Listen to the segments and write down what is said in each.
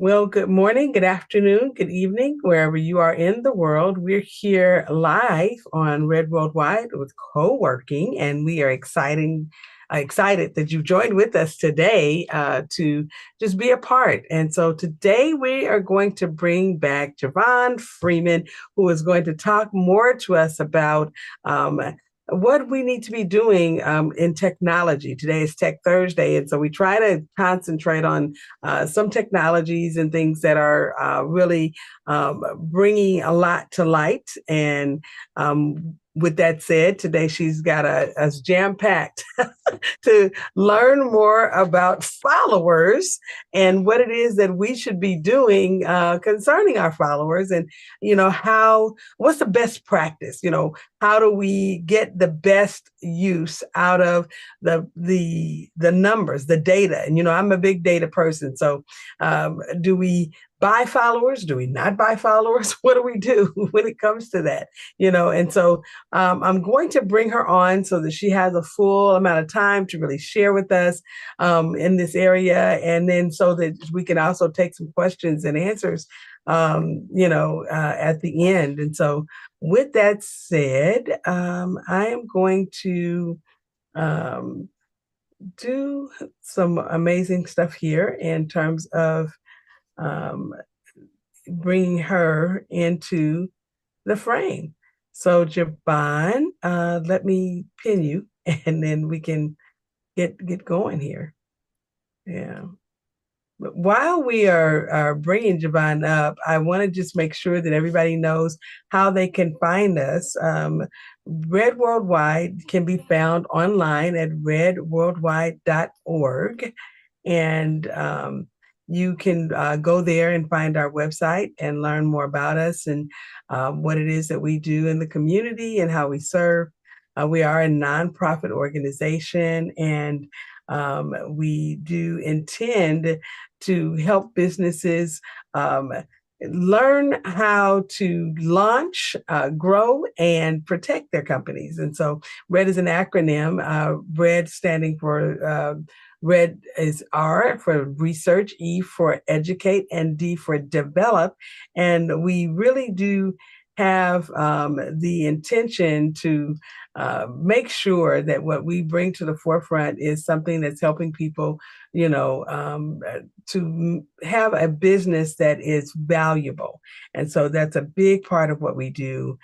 Well, good morning, good afternoon, good evening, wherever you are in the world. We're here live on Red Worldwide with co-working, and we are excited that you joined with us today to just be a part. And so today we are going to bring back Javon Freeman, who is going to talk more to us about um, what we need to be doing in technology. Today is Tech Thursday, and so we try to concentrate on some technologies and things that are really bringing a lot to light. And with that said, today she's got us jam packed to learn more about followers and what it is that we should be doing concerning our followers, and how what's the best practice. How do we get the best use out of the numbers, the data? And I'm a big data person, so do we buy followers? Do we not buy followers? What do we do when it comes to that? And so I'm going to bring her on so that she has a full amount of time to really share with us in this area, and then so that we can also take some questions and answers, at the end. And so, with that said, I am going to um, do some amazing stuff here in terms of um, bringing her into the frame. So, Javon, let me pin you, and then we can get going here. Yeah. But while we are bringing Javon up, I want to just make sure that everybody knows how they can find us. Red Worldwide can be found online at redworldwide.org. And you can go there and find our website and learn more about us and what it is that we do in the community and how we serve. We are a nonprofit organization, and we do intend to help businesses learn how to launch, grow, and protect their companies. And so, RED is an acronym. RED standing for Red is R for research, E for educate, and D for develop. And we really do have the intention to make sure that what we bring to the forefront is something that's helping people, to have a business that is valuable. And so that's a big part of what we do,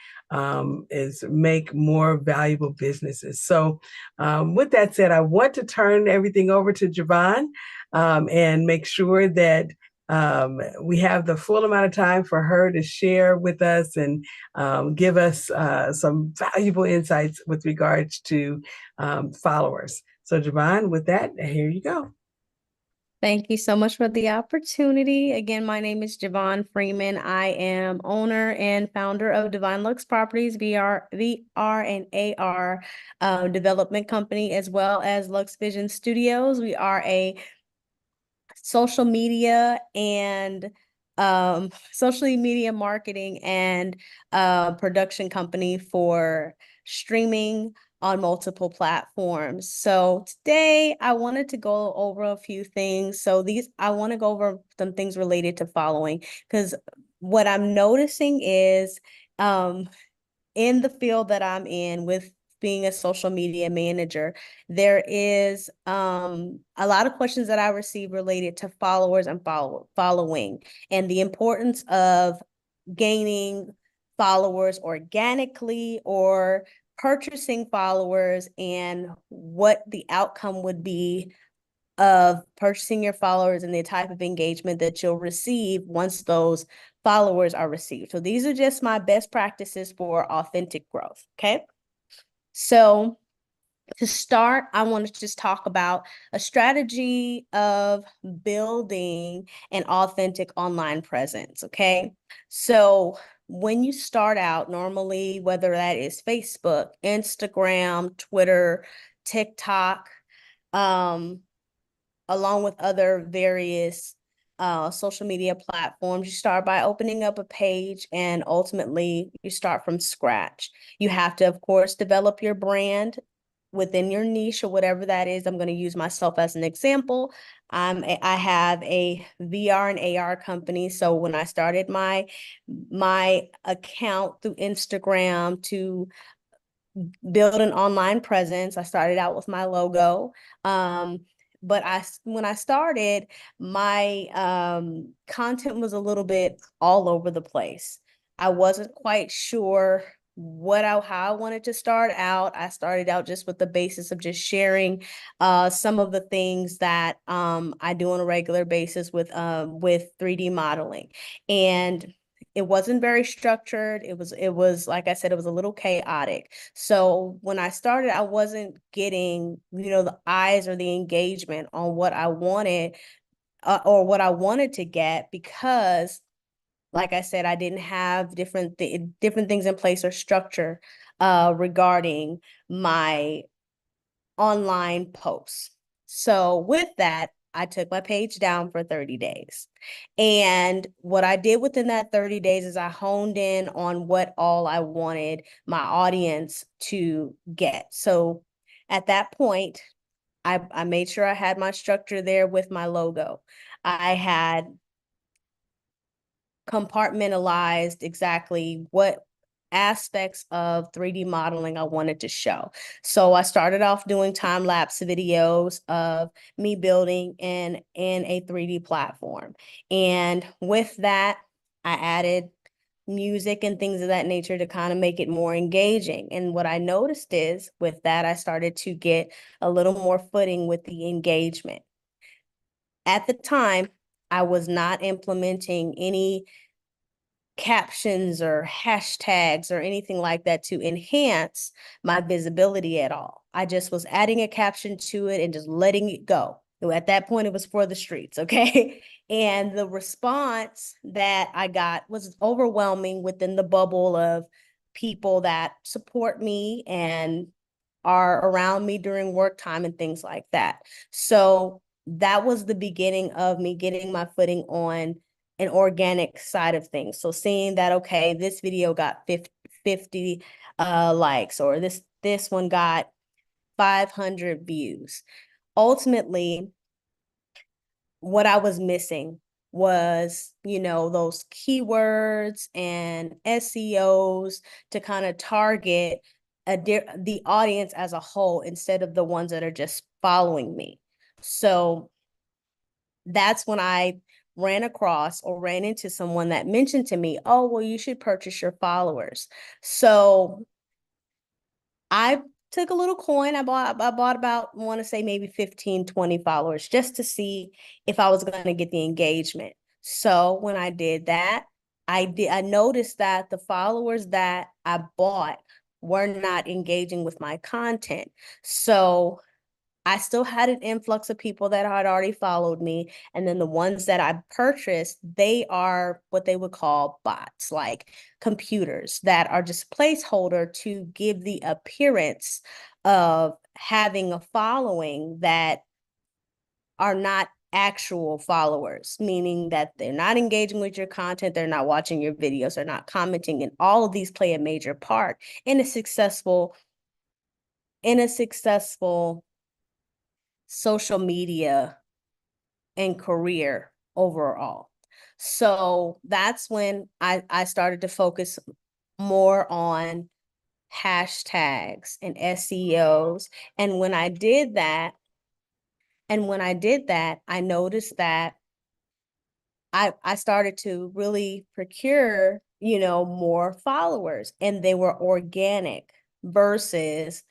is make more valuable businesses. So with that said, I want to turn everything over to Javon and make sure that we have the full amount of time for her to share with us and give us some valuable insights with regards to followers. So, Javon, with that, here you go. Thank you so much for the opportunity. Again, my name is Javon Freeman. I am owner and founder of Divine Lux Properties, VR and AR development company, as well as Lux Vision Studios. We are a social media and social media marketing and production company for streaming on multiple platforms. So today I wanted to go over a few things. I want to go over some things related to following, because what I'm noticing is in the field that I'm in with being a social media manager, there is a lot of questions that I receive related to followers and following, and the importance of gaining followers organically or purchasing followers, and what the outcome would be of purchasing your followers and the type of engagement that you'll receive once those followers are received. So these are just my best practices for authentic growth. Okay. So to start, I want to just talk about a strategy of building an authentic online presence. Okay. So when you start out, normally, whether that is Facebook, Instagram, Twitter, TikTok, along with other various social media platforms, you start by opening up a page, and ultimately you start from scratch. You have to, of course, develop your brand within your niche or whatever that is. I'm going to use myself as an example. I have a VR and AR company. So when I started my account through Instagram to build an online presence, I started out with my logo. But when I started, my content was a little bit all over the place. I wasn't quite sure how I wanted to start out. I started out just with the basis of just sharing some of the things that I do on a regular basis with 3D modeling. And it wasn't very structured. It was like I said, it was a little chaotic. So when I started, I wasn't getting, the eyes or the engagement on what I wanted or what I wanted to get because, like I said, I didn't have different things in place or structure regarding my online posts. So with that, I took my page down for 30 days. And what I did within that 30 days is I honed in on what all I wanted my audience to get. So at that point, I made sure I had my structure there with my logo. I had compartmentalized exactly what aspects of 3D modeling I wanted to show. So I started off doing time-lapse videos of me building in a 3D platform. And with that, I added music and things of that nature to kind of make it more engaging. And what I noticed is with that, I started to get a little more footing with the engagement. At the time, I was not implementing any captions or hashtags or anything like that to enhance my visibility at all. I just was adding a caption to it and just letting it go. At that point, it was for the streets, okay? And the response that I got was overwhelming within the bubble of people that support me and are around me during work time and things like that. So that was the beginning of me getting my footing on an organic side of things. So seeing that, okay, this video got 50 likes, or this one got 500 views. Ultimately, what I was missing was, those keywords and SEOs to kind of target the audience as a whole instead of the ones that are just following me. So that's when I ran across or ran into someone that mentioned to me, oh, well, you should purchase your followers. So I took a little coin. I bought about, want to say maybe 15, 20 followers just to see if I was going to get the engagement. So when I did that, I noticed that the followers that I bought were not engaging with my content. So I still had an influx of people that had already followed me. And then the ones that I purchased, they are what they would call bots, like computers that are just placeholder to give the appearance of having a following that are not actual followers, meaning that they're not engaging with your content, they're not watching your videos, they're not commenting, and all of these play a major part in a successful social media and career overall. So that's when I started to focus more on hashtags and SEOs. And when I did that, I noticed that I started to really procure, more followers, and they were organic versus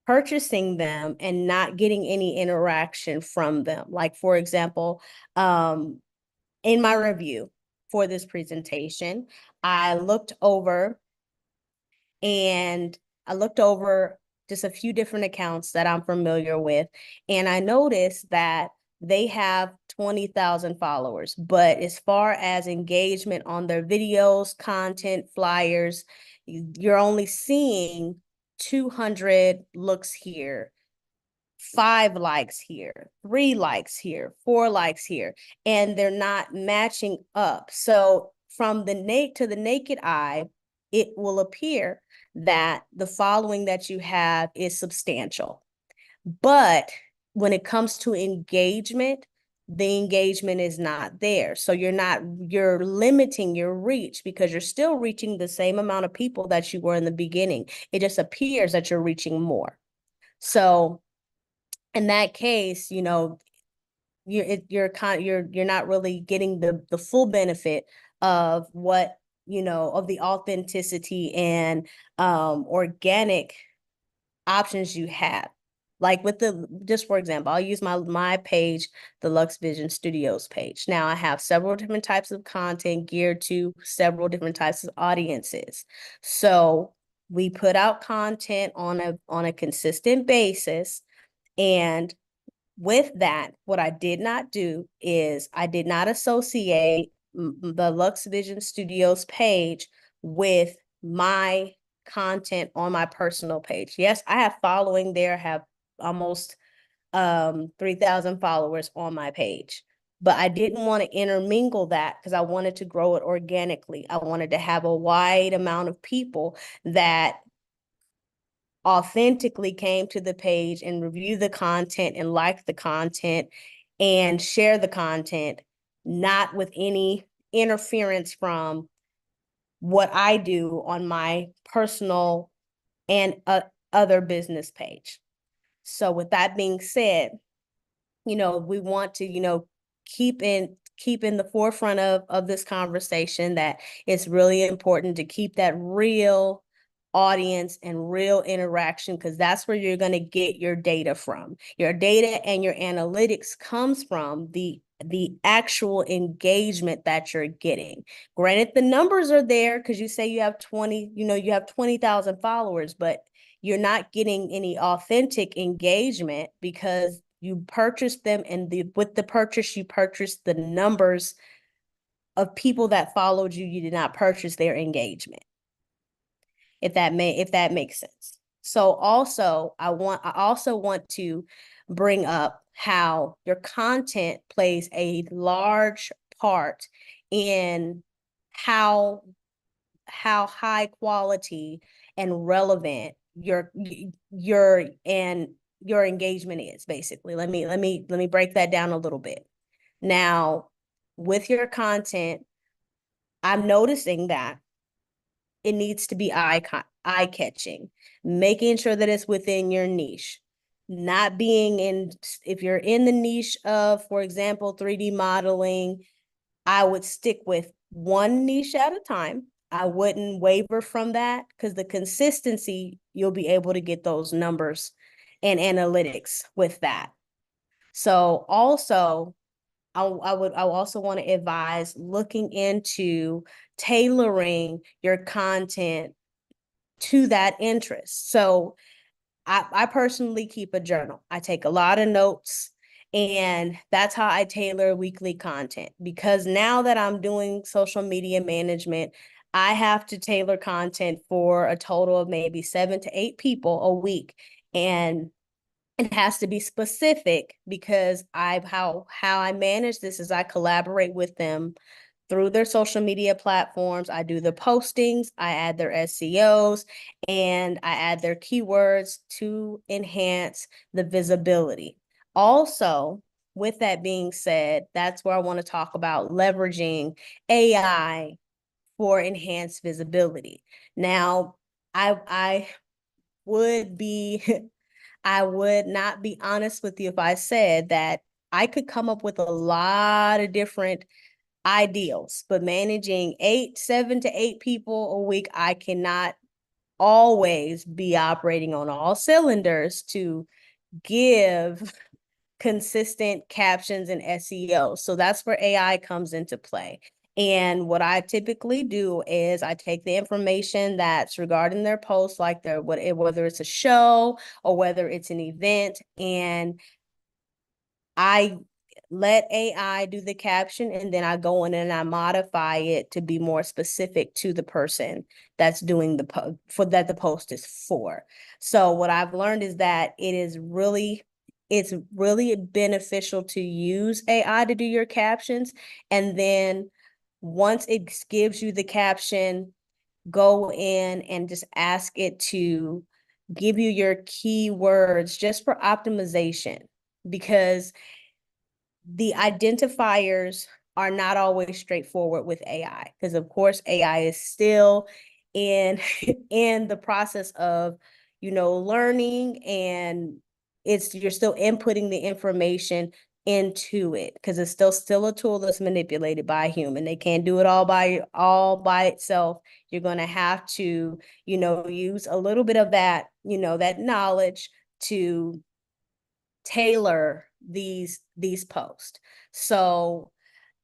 purchasing them and not getting any interaction from them. Like, for example, in my review for this presentation, I looked over and I looked over just a few different accounts that I'm familiar with, and I noticed that they have 20,000 followers. But as far as engagement on their videos, content, flyers, you're only seeing 200 looks here, 5 likes here, 3 likes here, 4 likes here, and they're not matching up. So from the naked eye, it will appear that the following that you have is substantial. But when it comes to engagement, the engagement is not there. So you're limiting your reach because you're still reaching the same amount of people that you were in the beginning. It just appears that you're reaching more. So in that case, you're not really getting the full benefit of what, of the authenticity and organic options you have. Like just for example, I'll use my page, the Lux Vision Studios page. Now I have several different types of content geared to several different types of audiences. So we put out content on a consistent basis. And with that, what I did not do is I did not associate the Lux Vision Studios page with my content on my personal page. Yes, I have following there, have almost 3,000 followers on my page. But I didn't want to intermingle that because I wanted to grow it organically. I wanted to have a wide amount of people that authentically came to the page and review the content and like the content and share the content, not with any interference from what I do on my personal and other business page. So with that being said, we want to, keep in the forefront of this conversation that it's really important to keep that real audience and real interaction, because that's where you're going to get your data from. Your data and your analytics comes from the actual engagement that you're getting. Granted, the numbers are there because you say you have 20,000 followers, but you're not getting any authentic engagement because you purchased them, and with the purchase, you purchased the numbers of people that followed you. You did not purchase their engagement. If that makes sense. So also, I also want to bring up how your content plays a large part in how high quality and relevant your engagement is. Basically, let me break that down a little bit. Now, with your content, I'm noticing that it needs to be eye-catching, making sure that it's within your niche. Not being if you're in the niche of, for example, 3D modeling, I would stick with one niche at a time. I wouldn't waver from that because the consistency, you'll be able to get those numbers and analytics with that. So also, I also want to advise looking into tailoring your content to that interest. So I personally keep a journal. I take a lot of notes, and that's how I tailor weekly content. Because now that I'm doing social media management, I have to tailor content for a total of maybe 7 to 8 people a week. And it has to be specific because how I manage this is I collaborate with them through their social media platforms. I do the postings, I add their SEOs, and I add their keywords to enhance the visibility. Also, with that being said, that's where I want to talk about leveraging AI for enhanced visibility. Now, I would be I would not be honest with you if I said that I could come up with a lot of different ideals, but managing 7 to 8 people a week, I cannot always be operating on all cylinders to give consistent captions and SEO. So that's where AI comes into play. And what I typically do is I take the information that's regarding their posts, like whether it's a show or whether it's an event, and I let AI do the caption, and then I go in and I modify it to be more specific to the person that's doing the post is for. So what I've learned is that it's really beneficial to use AI to do your captions. And then once it gives you the caption, go in and just ask it to give you your keywords just for optimization, because the identifiers are not always straightforward with AI, because of course AI is still in in the process of, learning, and you're still inputting the information into it, because it's still a tool that's manipulated by a human. They can't do it all by itself. You're going to have to, use a little bit of that, that knowledge to tailor these posts. So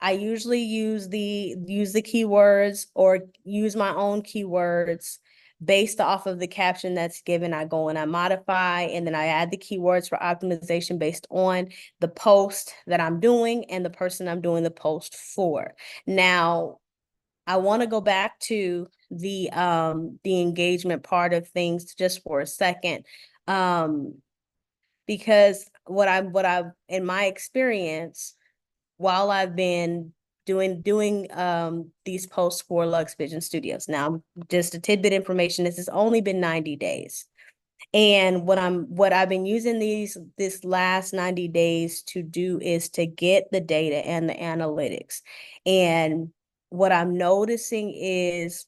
I usually use the keywords, or use my own keywords based off of the caption that's given. I go and I modify, and then I add the keywords for optimization based on the post that I'm doing and the person I'm doing the post for. Now, I want to go back to the engagement part of things just for a second. Because what I in my experience, while I've been doing these posts for Lux Vision Studios. Now, just a tidbit information, this has only been 90 days. And what I've been using this last 90 days to do is to get the data and the analytics. And what I'm noticing is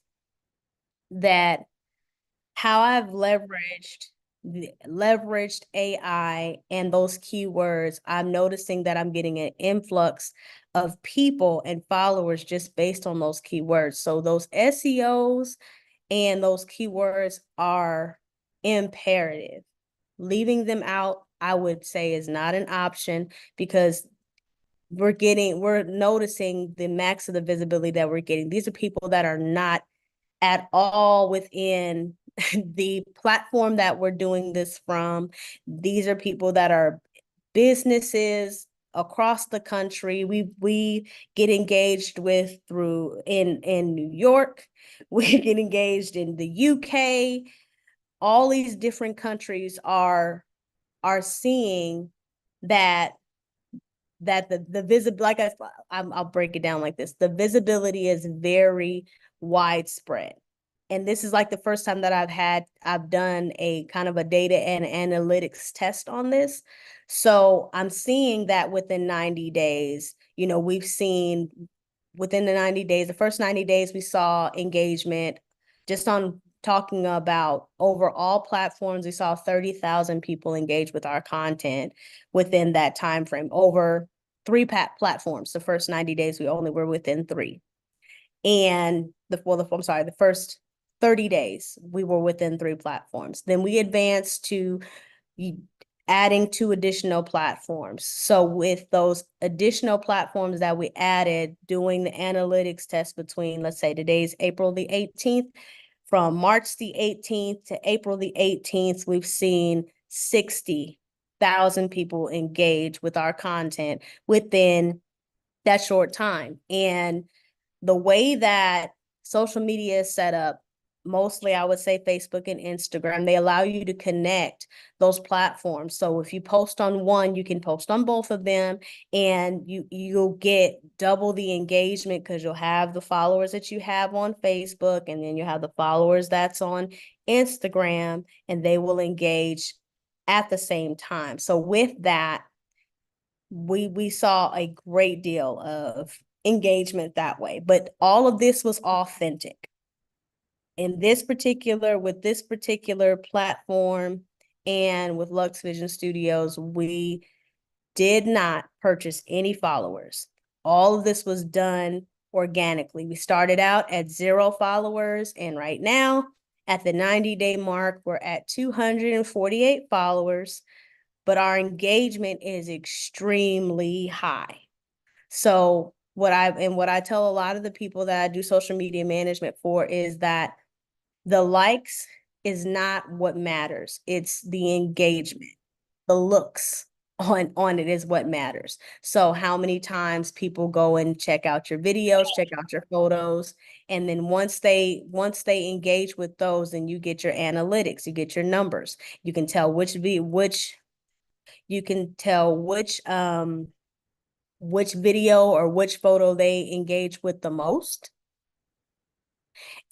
that how I've leveraged AI and those keywords, I'm noticing that I'm getting an influx of people and followers just based on those keywords. So those SEOs and those keywords are imperative. Leaving them out, I would say, is not an option, because we're noticing the max of the visibility that we're getting. These are people that are not at all within the platform that we're doing this from. These are people that are businesses across the country. We get engaged with through in New York. We get engaged in the UK. All these different countries are seeing that the visible, like I'll break it down like this. The visibility is very widespread. And this is like the first time that I've done a kind of a data and analytics test on this. So I'm seeing that within 90 days, we've seen within the 90 days, the first 90 days, we saw engagement just on talking about over all platforms. We saw 30,000 people engage with our content within that time frame over three platforms. The first 90 days, we only were within three. And the first 30 days, we were within three platforms. Then we advanced to adding two additional platforms. So with those additional platforms that we added, doing the analytics test between, let's say today's April the 18th, from March the 18th to April the 18th, we've seen 60,000 people engage with our content within that short time. And the way that social media is set up, mostly I would say Facebook and Instagram, they allow you to connect those platforms. So if you post on one, you can post on both of them, and you'll get double the engagement, because you'll have the followers that you have on Facebook, and then you have the followers that's on Instagram, and they will engage at the same time. So with that, we saw a great deal of engagement that way. But all of this was authentic. With this particular platform and with Lux Vision Studios, we did not purchase any followers. All of this was done organically. We started out at 0 followers, and right now, at the 90-day mark, we're at 248 followers, but our engagement is extremely high. So what I tell a lot of the people that I do social media management for is that the likes is not what matters. It's the engagement. The looks on it is what matters. So how many times people go and check out your videos, check out your photos, and then once they engage with those, then you get your analytics, you get your numbers. You can tell which video or which photo they engage with the most.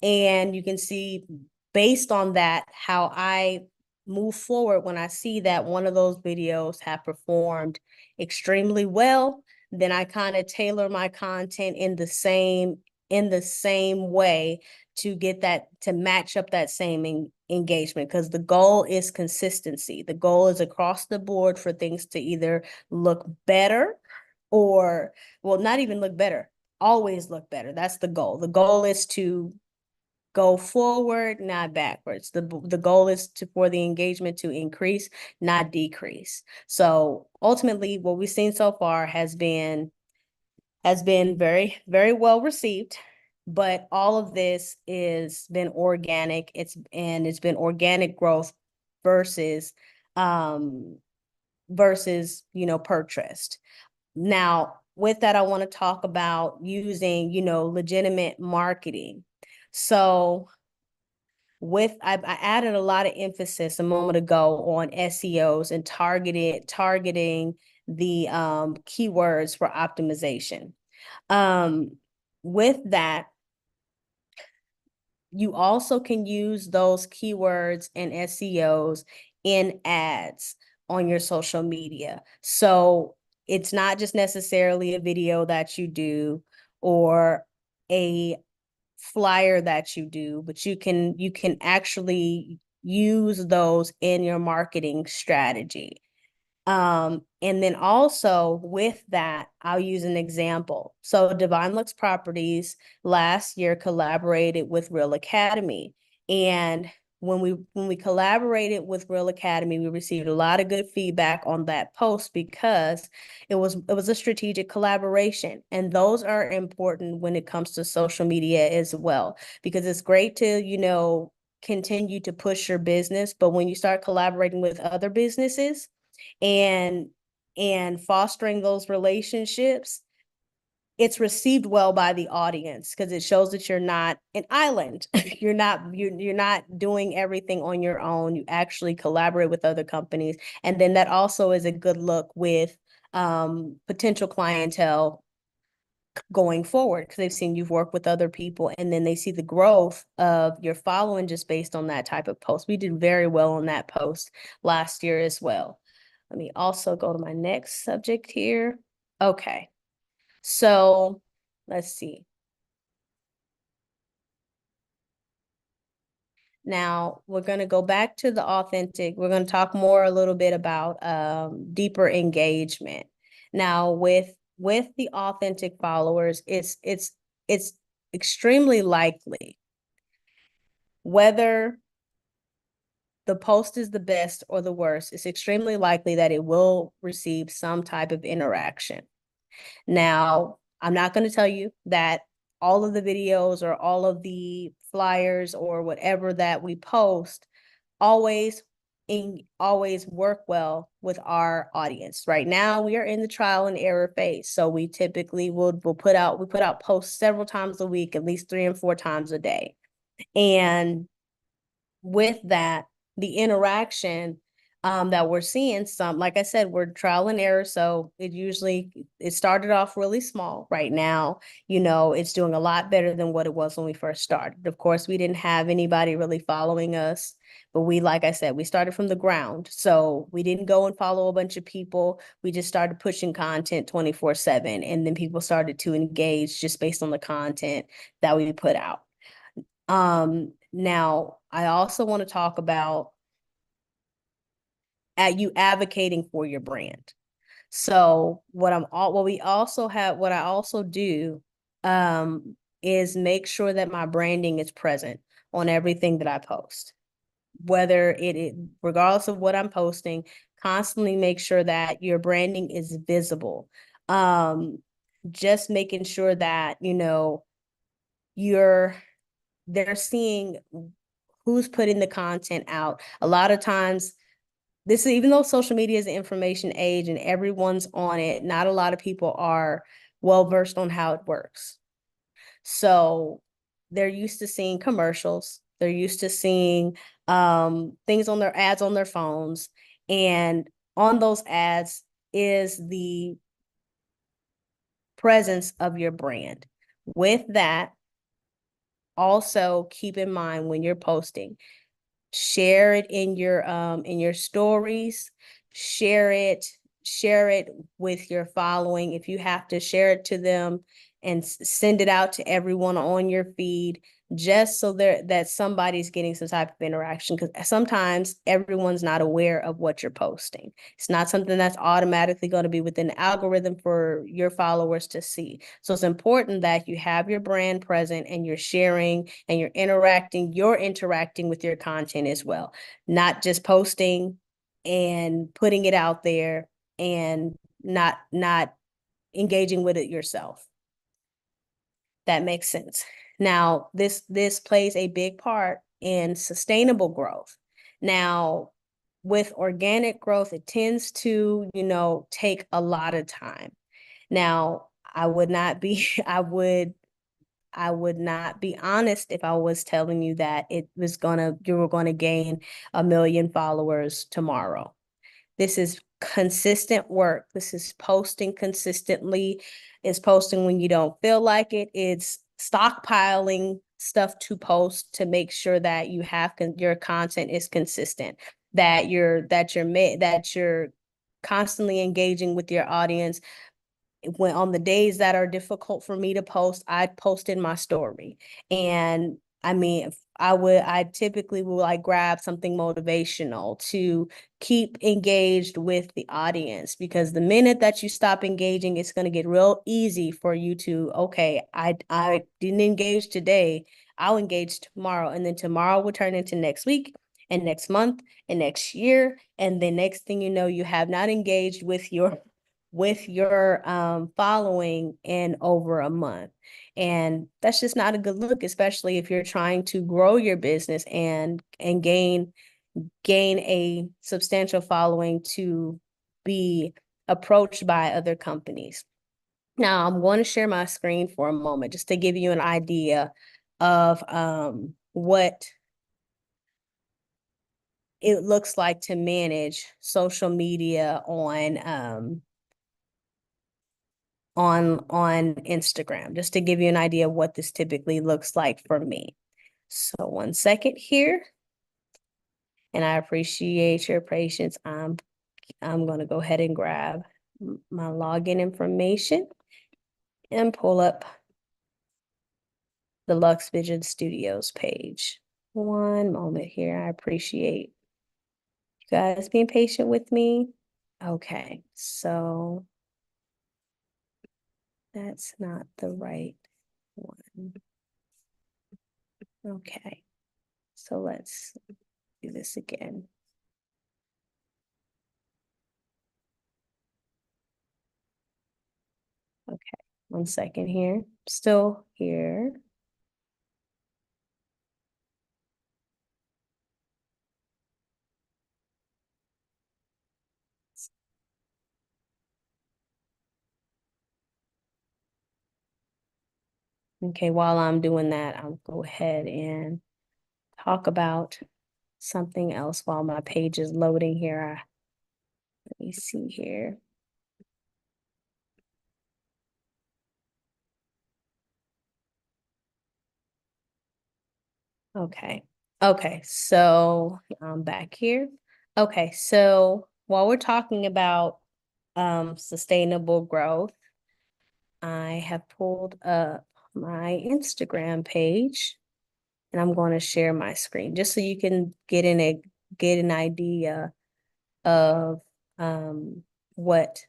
And you can see based on that, how I move forward when I see that one of those videos have performed extremely well, then I kind of tailor my content in the same way to get that to match up that same engagement, because the goal is consistency. The goal is across the board for things to either look better or, well, not even look better, always look better. That's the goal. The goal is to go forward, not backwards. The goal is for the engagement to increase, not decrease. So ultimately, what we've seen so far has been very, very well received. But all of this is been organic. It's been organic growth versus um versus purchased. Now, with that, I want to talk about using, legitimate marketing. So I added a lot of emphasis a moment ago on SEOs and targeting the keywords for optimization. Um, with that, you also can use those keywords and SEOs in ads on your social media. So it's not just necessarily a video that you do or a flyer that you do, but you can actually use those in your marketing strategy. And then also with that, I'll use an example. So Divine Lux Properties last year collaborated with Real Academy. And when we collaborated with Real Academy, we received a lot of good feedback on that post because it was a strategic collaboration. And those are important when it comes to social media as well, because it's great to, continue to push your business, but when you start collaborating with other businesses, and fostering those relationships, it's received well by the audience because it shows that you're not an island. You're not doing everything on your own. You actually collaborate with other companies. And then that also is a good look with potential clientele going forward, because they've seen you've worked with other people, and then they see the growth of your following just based on that type of post. We did very well on that post last year as well. Let me also go to my next subject here. Okay, so let's see. Now we're going to go back to the authentic. We're going to talk more a little bit about deeper engagement. Now with the authentic followers, it's extremely likely, whether the post is the best or the worst, it's extremely likely that it will receive some type of interaction. Now, I'm not going to tell you that all of the videos or all of the flyers or whatever that we post always always work well with our audience. Right now, we are in the trial and error phase. So we typically will put out posts several times a week, at least 3 and 4 times a day. And with that, the interaction that we're seeing, some, like I said, we're trial and error. So it started off really small. Right now, it's doing a lot better than what it was when we first started. Of course, we didn't have anybody really following us, but like I said, we started from the ground. So we didn't go and follow a bunch of people. We just started pushing content 24/7. And then people started to engage just based on the content that we put out. Now I also want to talk about you advocating for your brand. So what I also do is make sure that my branding is present on everything that I post. Regardless of what I'm posting, constantly make sure that your branding is visible. Just making sure that, they're seeing who's putting the content out. A lot of times, even though social media is an information age and everyone's on it, not a lot of people are well versed on how it works. So they're used to seeing commercials. They're used to seeing things on their ads on their phones. And on those ads is the presence of your brand. With that, also keep in mind when you're posting, share it in your stories, share it with your following. If you have to, share it to them and send it out to everyone on your feed, just so that somebody's getting some type of interaction, because sometimes everyone's not aware of what you're posting. It's not something that's automatically going to be within the algorithm for your followers to see. So it's important that you have your brand present and you're sharing and you're interacting with your content as well, not just posting and putting it out there and not engaging with it yourself. That makes sense. Now, this plays a big part in sustainable growth. Now, with organic growth, it tends to, take a lot of time. Now, I would not be honest if I was telling you that you were gonna gain 1 million followers tomorrow. This is consistent work. This is posting consistently. It's posting when you don't feel like it. It's stockpiling stuff to post to make sure that your content is consistent, that you're constantly engaging with your audience. When on the days that are difficult for me to post, I post in my story. And I mean, I typically will like grab something motivational to keep engaged with the audience, because the minute that you stop engaging, it's going to get real easy for you to, okay, I didn't engage today, I'll engage tomorrow, and then tomorrow will turn into next week and next month and next year, and the next thing you know, you have not engaged with your following in over a month. And that's just not a good look, especially if you're trying to grow your business and gain a substantial following to be approached by other companies. Now, I'm going to share my screen for a moment just to give you an idea of what it looks like to manage social media on Instagram, just to give you an idea of what this typically looks like for me. So 1 second here. And I appreciate your patience. I'm going to go ahead and grab my login information and pull up the Lux Vision Studios page. 1 moment here. I appreciate you guys being patient with me. Okay, so that's not the right one. Okay, so let's do this again. Okay, 1 second here. Still here. Okay, while I'm doing that, I'll go ahead and talk about something else while my page is loading here. Let me see here. Okay. Okay, so I'm back here. Okay, so while we're talking about sustainable growth, I have pulled up my Instagram page, and I'm going to share my screen just so you can get an idea of what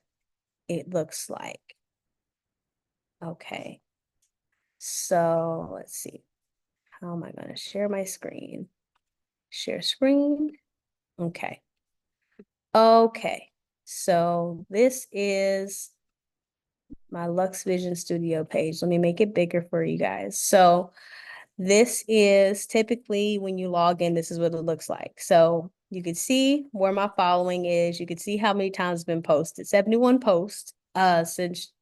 it looks like. Okay, so let's see. How am I going to share my screen? Share screen. Okay. Okay, so this is my Lux Vision Studio page. Let me make it bigger for you guys. So this is typically when you log in, this is what it looks like. So you can see where my following is. You can see how many times it's been posted. 71 posts since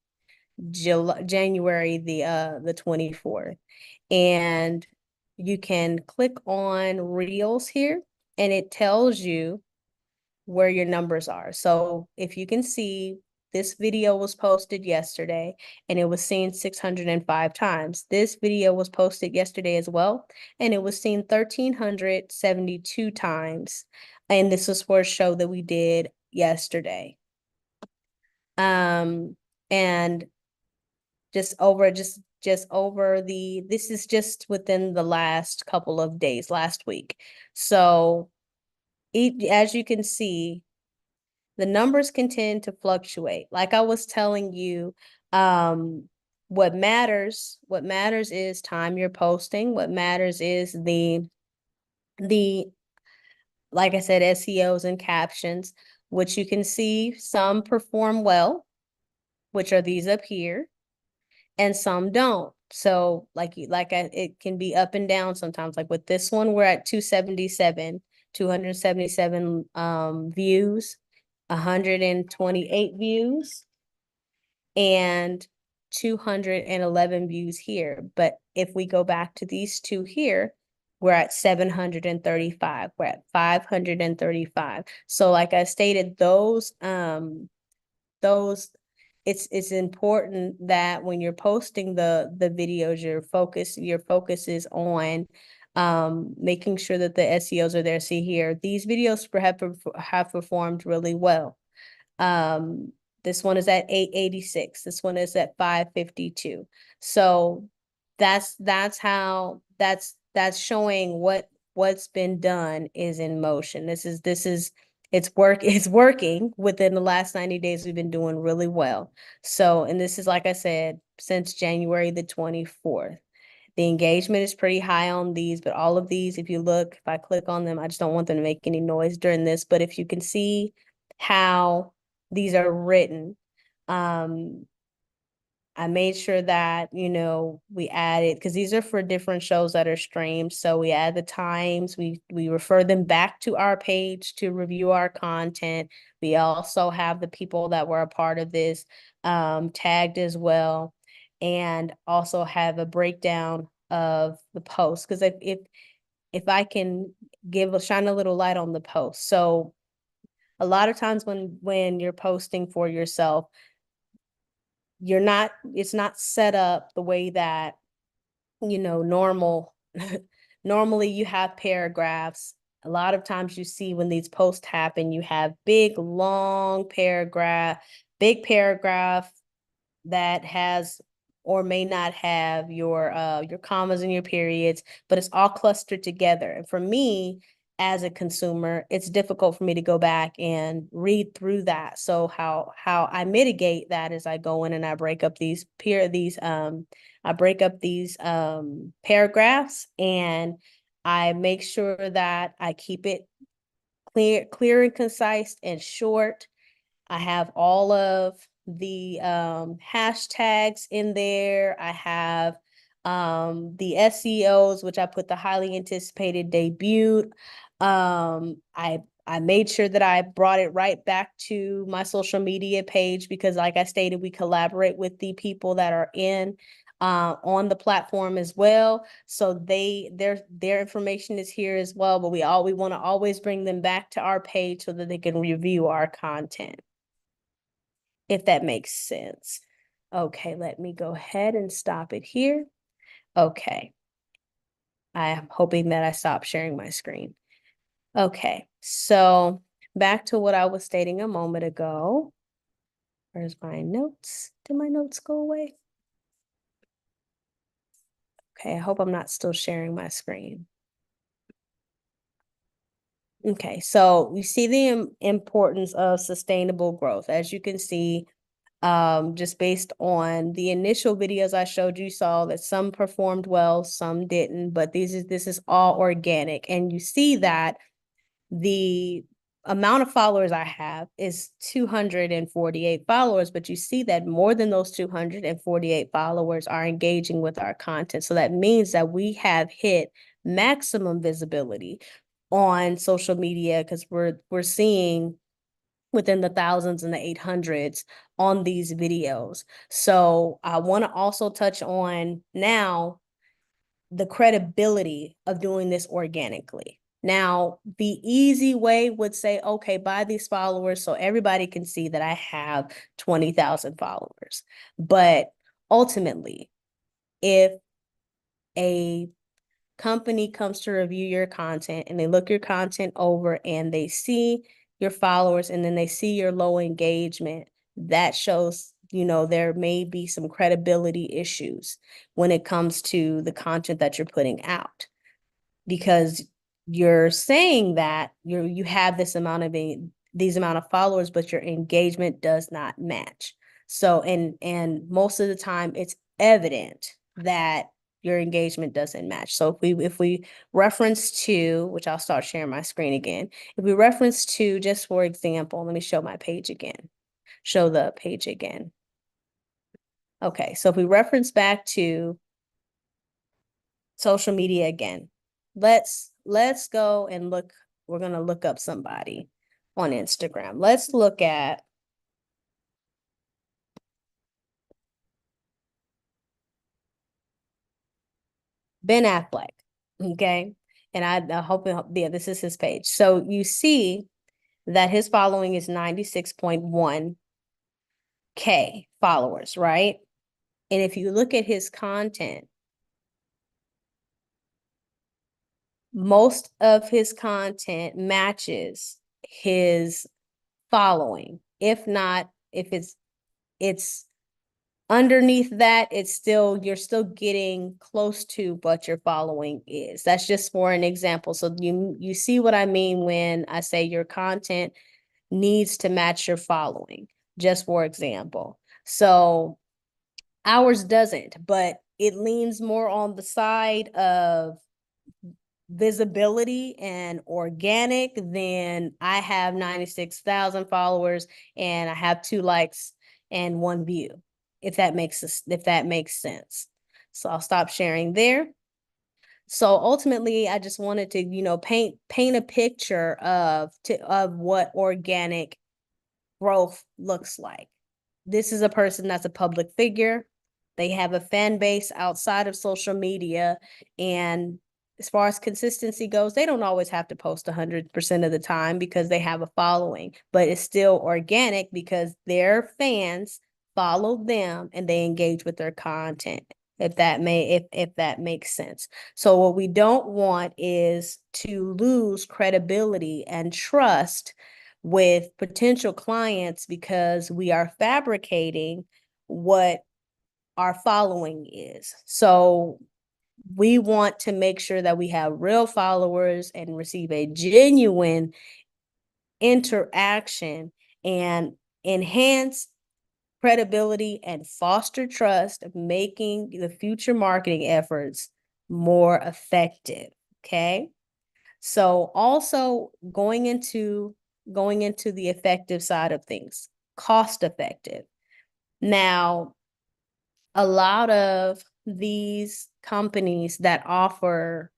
January the 24th. And you can click on Reels here, and it tells you where your numbers are. So if you can see, This video was posted yesterday and it was seen 605 times. This video was posted yesterday as well, and it was seen 1,372 times. And this was for a show that we did yesterday. And just over this is just within the last couple of days, last week. So as you can see, the numbers can tend to fluctuate. Like I was telling you, what matters is time you're posting. What matters is the like I said, SEOs and captions, which you can see some perform well, which are these up here, and some don't. So it can be up and down sometimes. Like with this one, we're at 277 views, 128 views, and 211 views here. But if we go back to these two here, we're at 735. We're at 535. So like I stated, those it's important that when you're posting the videos, your focus is on making sure that the SEOs are there. See here, these videos have performed really well. This one is at 886. This one is at 552. So that's showing what's been done is in motion. It's working. Within the last 90 days, we've been doing really well. So, and this is, like I said, since January the 24th. The engagement is pretty high on these, but all of these, if you look, if I click on them, I just don't want them to make any noise during this. But if you can see how these are written, I made sure that, we added, because these are for different shows that are streamed. So we add the times, we refer them back to our page to review our content. We also have the people that were a part of this tagged as well, and also have a breakdown of the post. Because if I can shine a little light on the post. So a lot of times when you're posting for yourself, it's not set up the way that, normally you have paragraphs. A lot of times you see when these posts happen, you have big paragraph that has or may not have your commas and your periods, but it's all clustered together. And for me, as a consumer, it's difficult for me to go back and read through that. So how I mitigate that is I go in and I break up these paragraphs, and I make sure that I keep it clear and concise and short. I have all of the hashtags in there. I have the SEOs, which I put the highly anticipated debut. I made sure that I brought it right back to my social media page, because like I stated, we collaborate with the people that are on the platform as well. So their information is here as well, but we want to always bring them back to our page so that they can review our content, if that makes sense. Okay, let me go ahead and stop it here. Okay. I am hoping that I stopped sharing my screen. Okay, so back to what I was stating a moment ago. Where's my notes? Did my notes go away? Okay, I hope I'm not still sharing my screen. Okay, so you see the importance of sustainable growth. As you can see, just based on the initial videos I showed you, saw that some performed well, some didn't, but this is all organic. And you see that the amount of followers I have is 248 followers, but you see that more than those 248 followers are engaging with our content. So that means that we have hit maximum visibility on social media, because we're seeing within the thousands and the 800s on these videos. So I want to also touch on now the credibility of doing this organically. Now, the easy way would say, okay, buy these followers so everybody can see that I have 20,000 followers. But ultimately, if a company comes to review your content and they look your content over and they see your followers and then they see your low engagement, that shows, there may be some credibility issues when it comes to the content that you're putting out, because you're saying that you have these amount of followers, but your engagement does not match. So, and most of the time it's evident that your engagement doesn't match. So if we reference to, which I'll start sharing my screen again, if we reference to, just for example, let me show my page again, show the page again. Okay, so if we reference back to social media again, let's go and look. We're going to look up somebody on Instagram. Let's look at Ben Affleck. Okay. And I hope, yeah, this is his page. So you see that his following is 96.1K followers, right? And if you look at his content, most of his content matches his following. If not, if it's underneath that, you're still getting close to what your following is. That's just for an example. So you see what I mean when I say your content needs to match your following, just for example. So ours doesn't, but it leans more on the side of visibility and organic than I have 96,000 followers and I have 2 likes and 1 view, if that makes sense. So I'll stop sharing there. So ultimately, I just wanted to, paint a picture of what organic growth looks like. This is a person that's a public figure. They have a fan base outside of social media. And as far as consistency goes, they don't always have to post 100% of the time because they have a following, but it's still organic because their fans follow them and they engage with their content. If that makes sense. So what we don't want is to lose credibility and trust with potential clients because we are fabricating what our following is. So we want to make sure that we have real followers and receive a genuine interaction and enhance credibility and foster trust, making the future marketing efforts more effective. Okay. So also going into the effective side of things, cost effective. Now, a lot of these companies that offer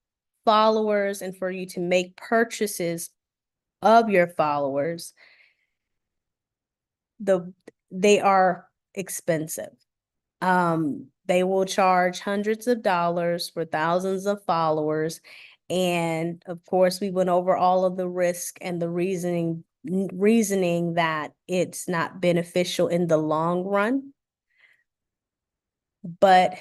followers and for you to make purchases of your followers, they are expensive. They will charge hundreds of dollars for thousands of followers. And of course, we went over all of the risk and the reasoning that it's not beneficial in the long run. But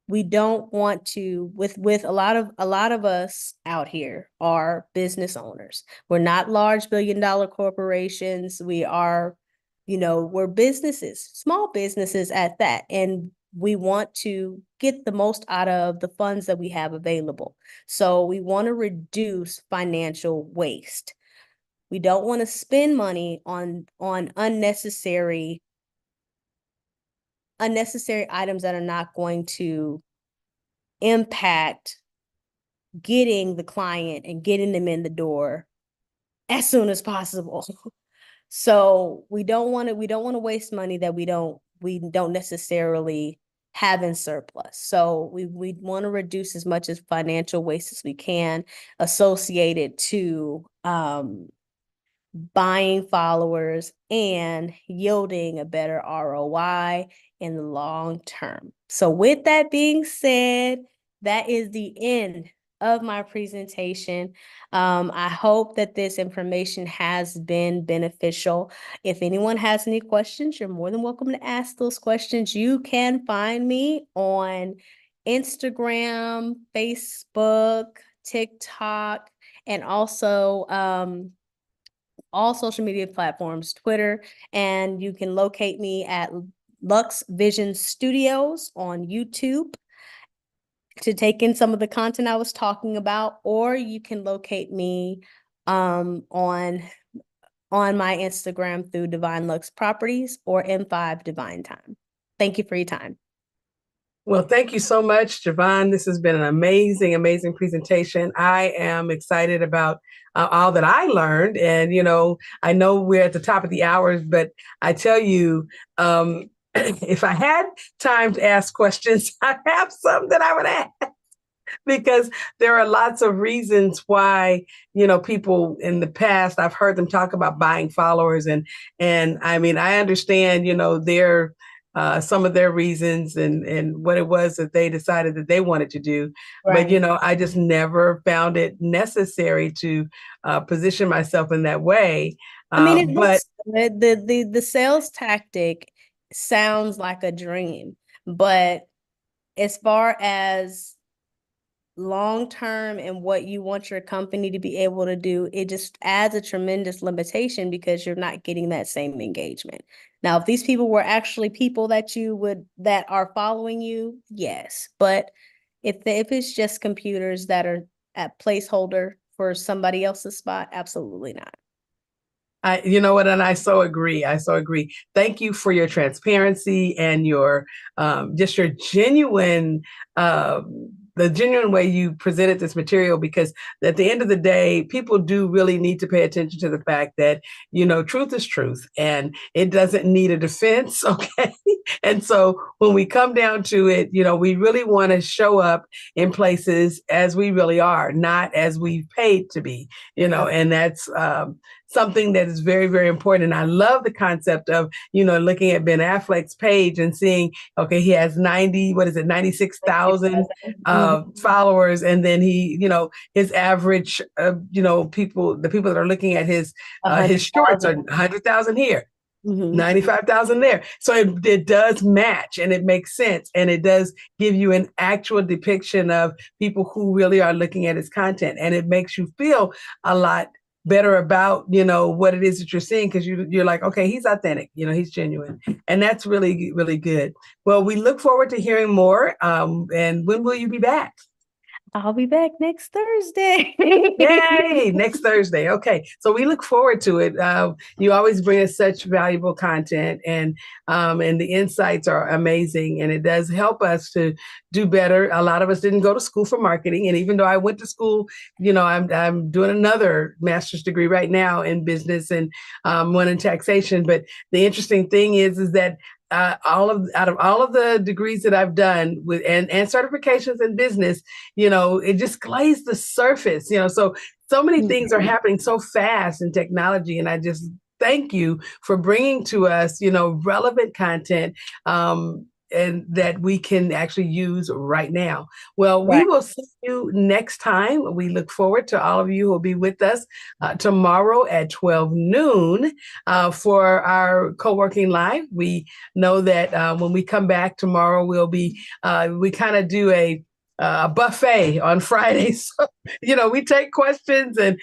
we don't want to, with a lot of us out here are business owners. We're not large billion-dollar corporations. We are, we're businesses, small businesses at that. And we want to get the most out of the funds that we have available. So we want to reduce financial waste. We don't want to spend money on unnecessary items that are not going to impact getting the client and getting them in the door as soon as possible. So we don't want to waste money that we don't necessarily have in surplus. So we want to reduce as much as financial waste as we can associated to buying followers and yielding a better ROI in the long term. So with that being said, that is the end of my presentation. I hope that this information has been beneficial. If anyone has any questions, you're more than welcome to ask those questions. You can find me on Instagram, Facebook, TikTok, and also all social media platforms, Twitter, and you can locate me at Lux Vision Studios on YouTube to take in some of the content I was talking about, or you can locate me on my Instagram through Divine Lux Properties or M5 Divine Time. Thank you for your time. Well, thank you so much, Javon. This has been an amazing, amazing presentation. I am excited about all that I learned. And, I know we're at the top of the hours, but I tell you, if I had time to ask questions, I have some that I would ask because there are lots of reasons why, people in the past, I've heard them talk about buying followers. And I mean, I understand, their some of their reasons and what it was that they decided that they wanted to do. Right. But, I just never found it necessary to position myself in that way. I mean, it looks good. The sales tactic sounds like a dream, but as far as long term and what you want your company to be able to do, it just adds a tremendous limitation because you're not getting that same engagement. Now, if these people were actually people that are following you, yes. But if it's just computers that are at placeholder for somebody else's spot, absolutely not. You know what, and I so agree. I so agree. Thank you for your transparency and your just your genuine the genuine way you presented this material, because at the end of the day, people do really need to pay attention to the fact that, truth is truth and it doesn't need a defense. Okay. And so when we come down to it, we really want to show up in places as we really are, not as we've paid to be, and that's something that is very, very important. And I love the concept of, looking at Ben Affleck's page and seeing, okay, he has 96,000 followers. And then he, his average, the people that are looking at his shorts are 100,000 here. 95,000 there. So it does match and it makes sense. And it does give you an actual depiction of people who really are looking at his content. And it makes you feel a lot better about, what it is that you're seeing, because you're like, okay, he's authentic, he's genuine. And that's really, really good. Well, we look forward to hearing more. And when will you be back? I'll be back next Thursday. Yay, next Thursday. Okay. So we look forward to it. You always bring us such valuable content and the insights are amazing. And it does help us to do better. A lot of us didn't go to school for marketing. And even though I went to school, I'm doing another master's degree right now in business and one in taxation. But the interesting thing is that out of all of the degrees that I've done with and certifications in business, it just glazed the surface, so many things are happening so fast in technology. And I just thank you for bringing to us, relevant content, and that we can actually use right now. Well, we will see you next time. We look forward to all of you who will be with us tomorrow at 12 noon for our co-working live. We know that when we come back tomorrow, we'll be, we kind of do a buffet on Fridays. So, we take questions and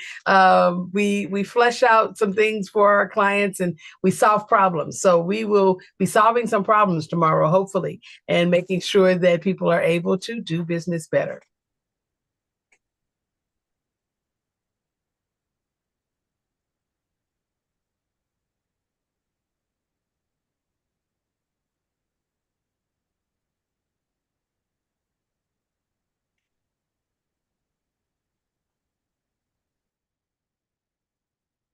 we flesh out some things for our clients and we solve problems. So we will be solving some problems tomorrow, hopefully, and making sure that people are able to do business better.